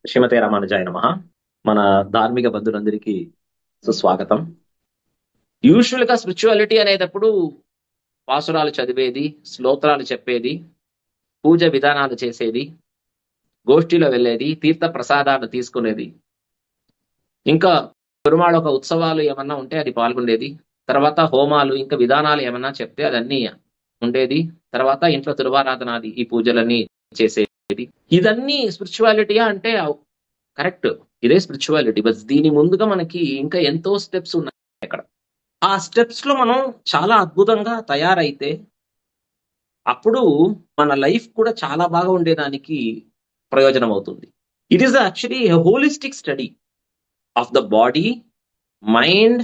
శ్రీమతే రామానుజాయ నమః. మన ధార్మిక బంధువులందరికీ సుస్వాగతం. యూజువల్ గా స్పిరిచువాలిటీ అనేటప్పుడు పాసురాలు చదివేది, శ్లోత్రాలు చెప్పేది, పూజ విధానాలు చేసేది, గోష్ఠిలో వెళ్ళేది, తీర్థ ప్రసాదాలు తీసుకునేది, ఇంకా పెరుమాళ ఒక ఉత్సవాలు ఏమన్నా ఉంటే అది పాల్గొనేది, తర్వాత హోమాలు ఇంకా విధానాలు ఏమన్నా చెప్తే అదన్నీ ఉండేది, తర్వాత ఇంట్లో తిరువారాధనాది ఈ పూజలన్నీ చేసేది. ఇదన్నీ స్పిరిచువాలిటీయా అంటే కరెక్ట్, ఇదే స్పిరిచువాలిటీ. బట్ దీని ముందుగా మనకి ఇంకా ఎంతో స్టెప్స్ ఉన్నాయి అక్కడ. ఆ స్టెప్స్ లో మనం చాలా అద్భుతంగా తయారైతే అప్పుడు మన లైఫ్ కూడా చాలా బాగా ఉండేదానికి ప్రయోజనం అవుతుంది. It is actually a holistic study of the body, mind,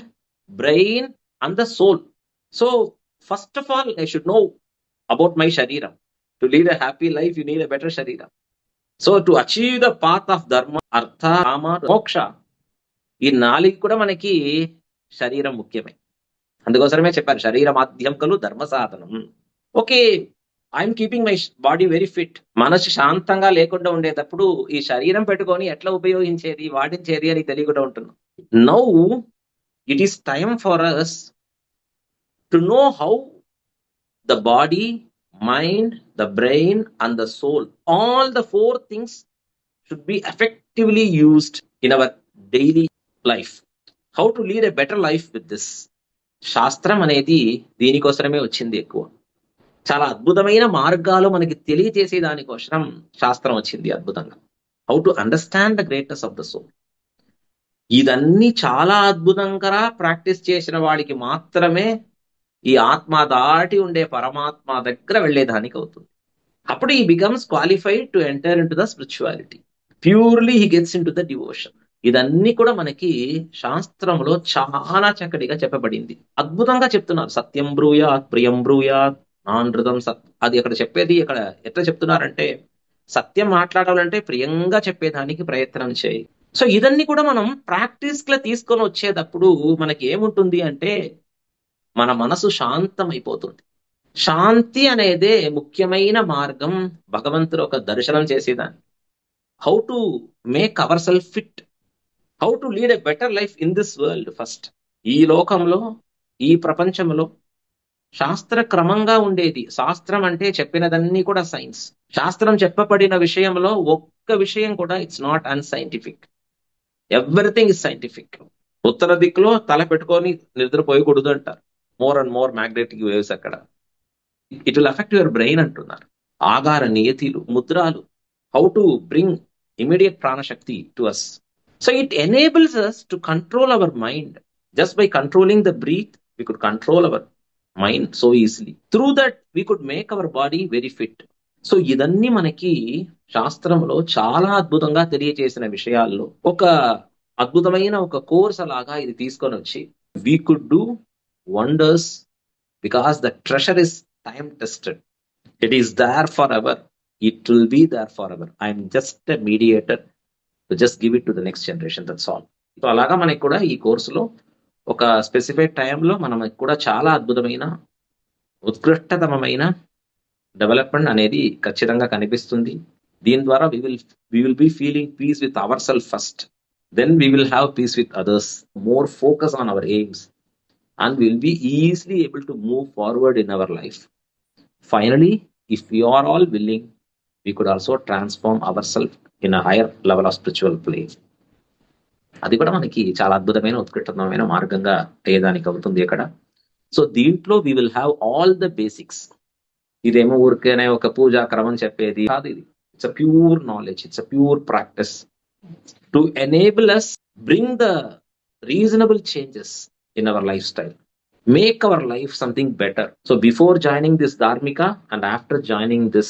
brain and the soul. So first of all I should know about my shariram. To lead a happy life you need a better shariram. So to achieve the path of dharma, artha, కామ, మోక్ష, ఈ నాలుగు కూడా మనకి శరీరం ముఖ్యమే. అందుకోసమే చెప్పారు శరీర మాధ్యం కలు ధర్మ సాధనం. Okay, I'm keeping my body very fit. మనసు శాంతంగా లేకుండా ఉండేటప్పుడు ఈ శరీరం పెట్టుకొని ఎట్లా ఉపయోగించేది, వాడించేది అని తెలియకుండా ఉంటున్నాం. Now it is time for us to know how the body, mind, the brain and the soul, all the four things should be effectively used in our daily life. How to lead a better life with this. శాస్త్రం అనేది దీనికోసమే వచ్చింది. ఎక్కువ చాలా అద్భుతమైన మార్గాలు మనకి తెలియజేసే దానికోసం శాస్త్రం వచ్చింది అద్భుతంగా. How to understand the greatness of the soul. ఇదన్నీ చాలా అద్భుతంగా ప్రాక్టీస్ చేసిన వాడికి మాత్రమే ఈ ఆత్మ దాటి ఉండే పరమాత్మ దగ్గర వెళ్లేదానికి అవుతుంది. అప్పుడు ఈ becomes qualified to enter in to the spirituality. Purely he gets in to the devotion. ఇదన్నీ కూడా మనకి శాస్త్రంలో చాలా చక్కటిగా చెప్పబడింది. అద్భుతంగా చెప్తున్నారు. సత్యం బ్రూయాత్, ప్రియం బ్రూయాత్, నానృతం సత్. అది అక్కడ చెప్పేది అక్కడ ఎట్లా చెప్తున్నారంటే, సత్యం మాట్లాడాలంటే ప్రియంగా చెప్పేదానికి ప్రయత్నం చేయి. సో ఇదన్నీ కూడా మనం ప్రాక్టీస్ గా తీసుకొని వచ్చేటప్పుడు మనకి ఏముంటుంది అంటే, మన మనసు శాంతమైపోతుంది. శాంతి అనేదే ముఖ్యమైన మార్గం భగవంతుడు ఒక దర్శనం చేసేదాన్ని. How to make our self fit, how to lead a better life in this world. First ఈ లోకంలో, ఈ ప్రపంచంలో శాస్త్ర క్రమంగా ఉండేది. శాస్త్రం అంటే చెప్పినదన్నీ కూడా సైన్స్. శాస్త్రం చెప్పబడిన విషయంలో ఒక్క విషయం కూడా it's not unscientific. Everything is scientific. ఉత్తర దిక్కులో తల పెట్టుకొని నిద్రపోయకూడదు అంటారు. More and more magnetic waves అక్కడ. It will affect your brain అంటున్నారు. ఆగార నియతిలు, ముద్రాలు, how to bring immediate pranashakti to us. So it enables us to control our mind. Just by controlling the breath we could control our mind so easily. Through that we could make our body very fit. So ఇదన్నీ మనకి శాస్త్రంలో చాలా అద్భుతంగా తెలియజేసిన విషయాల్లో ఒక అద్భుతమైన ఒక కోర్స్ లాగా ఇది తీసుకొని వచ్చి we could do wonders because the treasure is time tested. It is there forever. It will be there forever. I am just a mediator to just give it to the next generation. That's all. So అలాగా మనకి కూడా ఈ కోర్సులో ఒక specific టైంలో మనకి కూడా చాలా అద్భుతమైన ఉత్కృష్టతమైన డెవలప్మెంట్ అనేది ఖచ్చితంగా కనిపిస్తుంది. దీని ద్వారా we will be feeling peace with ourselves first. Then we will have peace with others. More focus on our aims. And we will be easily able to move forward in our life. Finally, if we are all willing, we could also transform ourselves in a higher level of spiritual plane. అది కూడా మనకి చాలా అద్భుతమైన ఉత్కృష్టమైన మార్గంగా అయ్యేదానికి అవుతుంది ఇక్కడ. So దీంట్లో we will have all the basics. ఇదేమో ఊరికేనే ఒక పూజా క్రమం చెప్పేది కాదు. ఇది it's a pure knowledge, it's a pure practice to enable us bring the reasonable changes in our lifestyle, make our life something better. So before joining this dharmika and after joining this,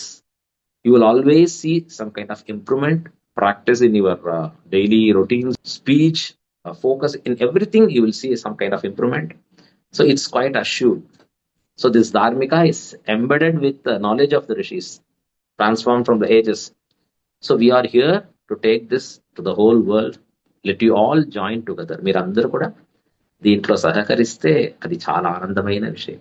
you will always see some kind of improvement, practice in your daily routines, speech, focus in everything. You will see some kind of improvement. So it's quite assured. So this dharmika is embedded with the knowledge of the rishis, transformed from the ages. So we are here to take this to the whole world. Let you all join together. మీరందరూ కూడా దీంట్లో సహకరిస్తే అది చాలా ఆనందమైన విషయం.